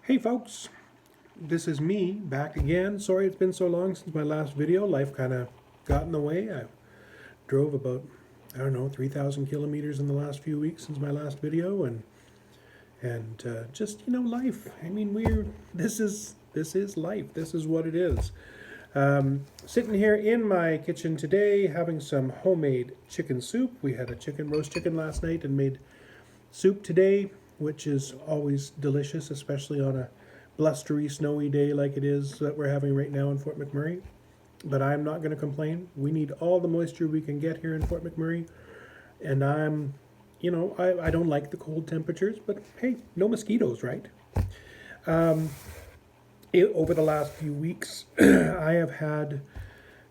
Hey folks, this is me back again. Sorry it's been so long since my last video. Life kind of got in the way. I drove about, 3,000 kilometers in the last few weeks since my last video, and just life. I mean, this is life. This is what it is. Sitting here in my kitchen today, having some homemade chicken soup. We had a roast chicken last night and made soup today, which is always delicious, especially on a blustery, snowy day like it is that we're having right now in Fort McMurray. But I'm not going to complain. We need all the moisture we can get here in Fort McMurray. And I don't like the cold temperatures, but hey, no mosquitoes, right? Over the last few weeks, I have had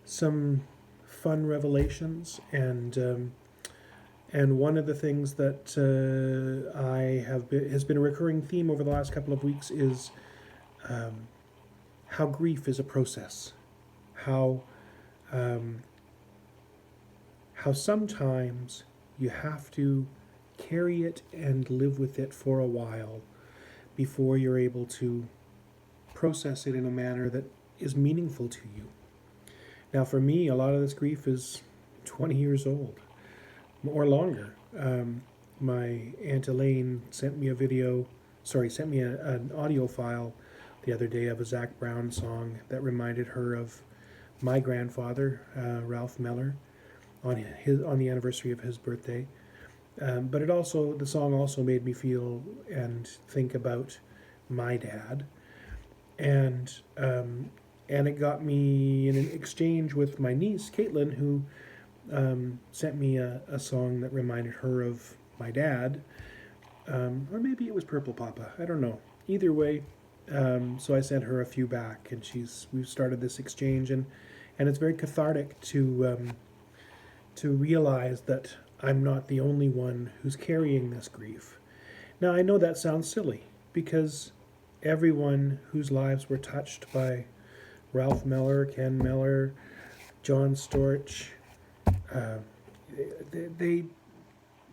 some fun revelations, and one of the things that has been a recurring theme over the last couple of weeks is how grief is a process, how sometimes you have to carry it and live with it for a while before you're able to process it in a manner that is meaningful to you. Now, for me, a lot of this grief is 20 years old or longer. My Aunt Elaine sent me an audio file the other day of a Zach Brown song that reminded her of my grandfather, Ralph Meller, on the anniversary of his birthday. But the song also made me feel and think about my dad, and it got me in an exchange with my niece Caitlin, who sent me a song that reminded her of my dad, or maybe it was Purple Papa. I don't know. Either way, so I sent her a few back, and we've started this exchange, and it's very cathartic to realize that I'm not the only one who's carrying this grief. Now, I know that sounds silly, because everyone whose lives were touched by Ralph Meller, Ken Meller, John Storch,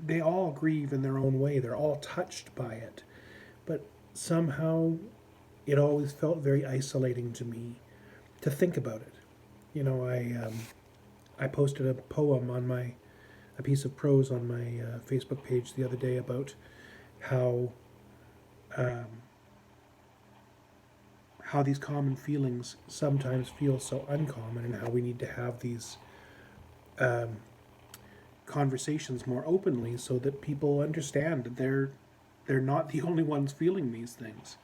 they all grieve in their own way. They're all touched by it. But somehow it always felt very isolating to me to think about it. I posted a poem a piece of prose on my Facebook page the other day about how these common feelings sometimes feel so uncommon, and how we need to have these conversations more openly so that people understand that they're not the only ones feeling these things.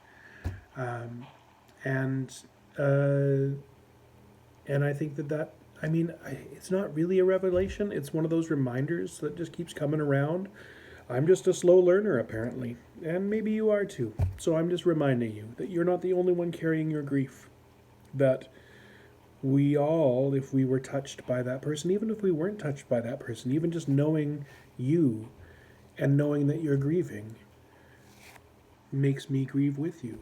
And I think it's not really a revelation. It's one of those reminders that just keeps coming around. I'm just a slow learner, apparently, and maybe you are too. So I'm just reminding you that you're not the only one carrying your grief. That we all, if we were touched by that person, even if we weren't touched by that person, even just knowing you and knowing that you're grieving makes me grieve with you.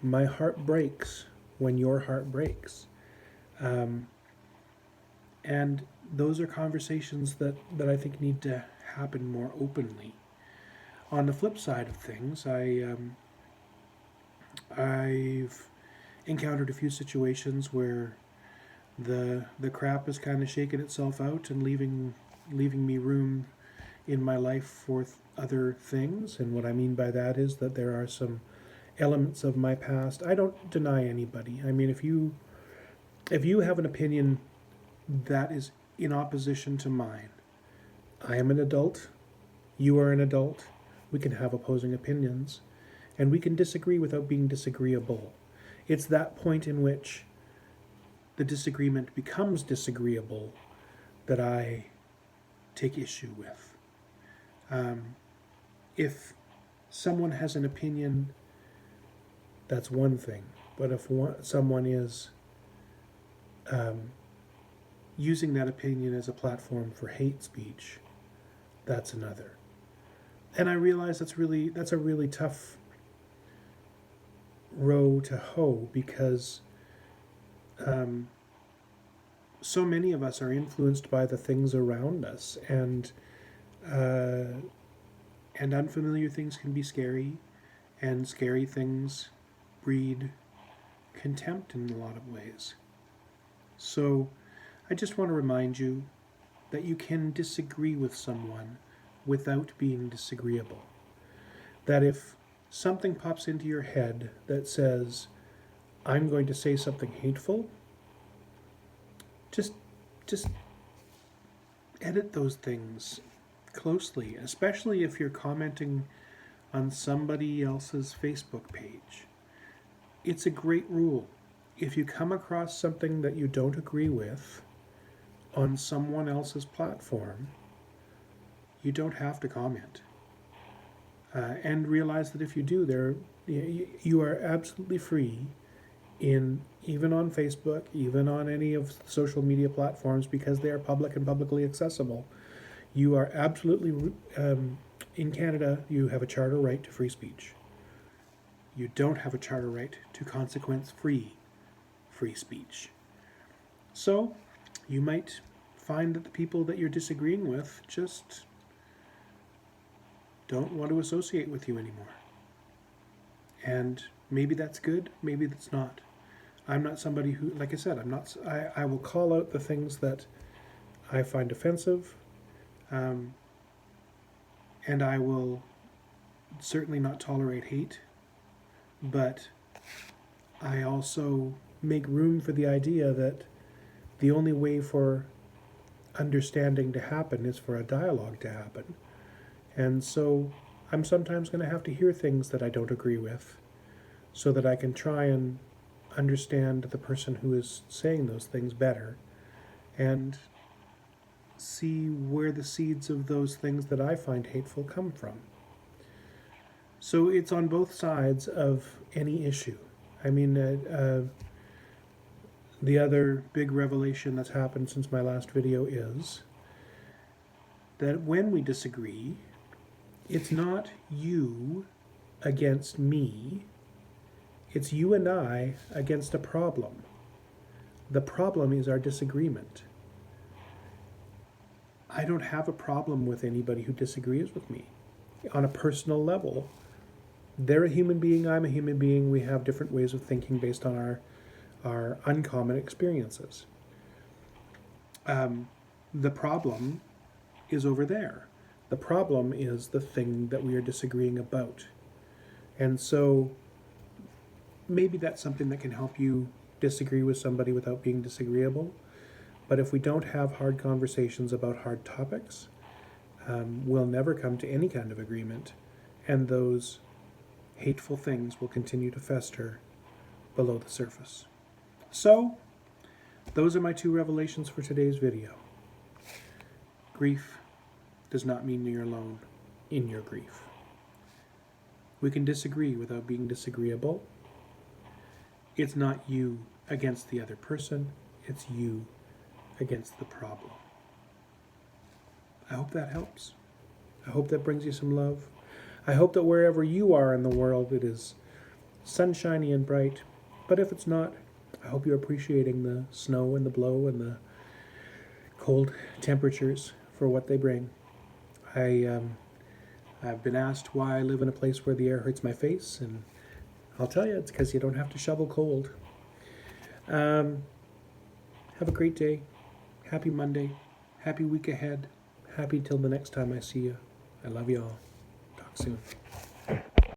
My heart breaks when your heart breaks. And those are conversations that I think need to happen more openly. On the flip side of things, I've encountered a few situations where the crap is kind of shaking itself out and leaving me room in my life for other things. And what I mean by that is that there are some elements of my past. I don't deny anybody. I mean, if you have an opinion that is in opposition to mine, I am an adult, you are an adult, we can have opposing opinions, and we can disagree without being disagreeable. It's that point in which the disagreement becomes disagreeable that I take issue with. If someone has an opinion, that's one thing. But if someone is using that opinion as a platform for hate speech, that's another. And I realize that's a really tough row to hoe, because so many of us are influenced by the things around us, and unfamiliar things can be scary, and scary things breed contempt in a lot of ways. So I just want to remind you that you can disagree with someone without being disagreeable. That if something pops into your head that says, I'm going to say something hateful, just edit those things closely, especially if you're commenting on somebody else's Facebook page. It's a great rule. If you come across something that you don't agree with on someone else's platform, you don't have to comment. And realize that if you do, you are absolutely free even on Facebook, even on any of the social media platforms, because they are public and publicly accessible. You are absolutely, in Canada, you have a charter right to free speech. You don't have a charter right to consequence-free free speech. So, you might find that the people that you're disagreeing with just don't want to associate with you anymore. And maybe that's good, maybe that's not. I'm not somebody who, like I said, I will call out the things that I find offensive, and I will certainly not tolerate hate, but I also make room for the idea that the only way for understanding to happen is for a dialogue to happen. And so I'm sometimes going to have to hear things that I don't agree with so that I can try and understand the person who is saying those things better and see where the seeds of those things that I find hateful come from. So it's on both sides of any issue. I mean, the other big revelation that's happened since my last video is that when we disagree, it's not you against me, it's you and I against a problem. The problem is our disagreement. I don't have a problem with anybody who disagrees with me. On a personal level, they're a human being, I'm a human being, we have different ways of thinking based on our uncommon experiences. The problem is over there. The problem is the thing that we are disagreeing about. And so maybe that's something that can help you disagree with somebody without being disagreeable. But if we don't have hard conversations about hard topics, we'll never come to any kind of agreement. And those hateful things will continue to fester below the surface. So, those are my two revelations for today's video. Grief does not mean you're alone in your grief. We can disagree without being disagreeable. It's not you against the other person, it's you against the problem. I hope that helps. I hope that brings you some love. I hope that wherever you are in the world, it is sunshiny and bright. But if it's not, I hope you're appreciating the snow and the blow and the cold temperatures for what they bring. I've been asked why I live in a place where the air hurts my face, and I'll tell you, it's because you don't have to shovel cold. Have a great day. Happy Monday. Happy week ahead. Happy till the next time I see you. I love you all. Talk soon.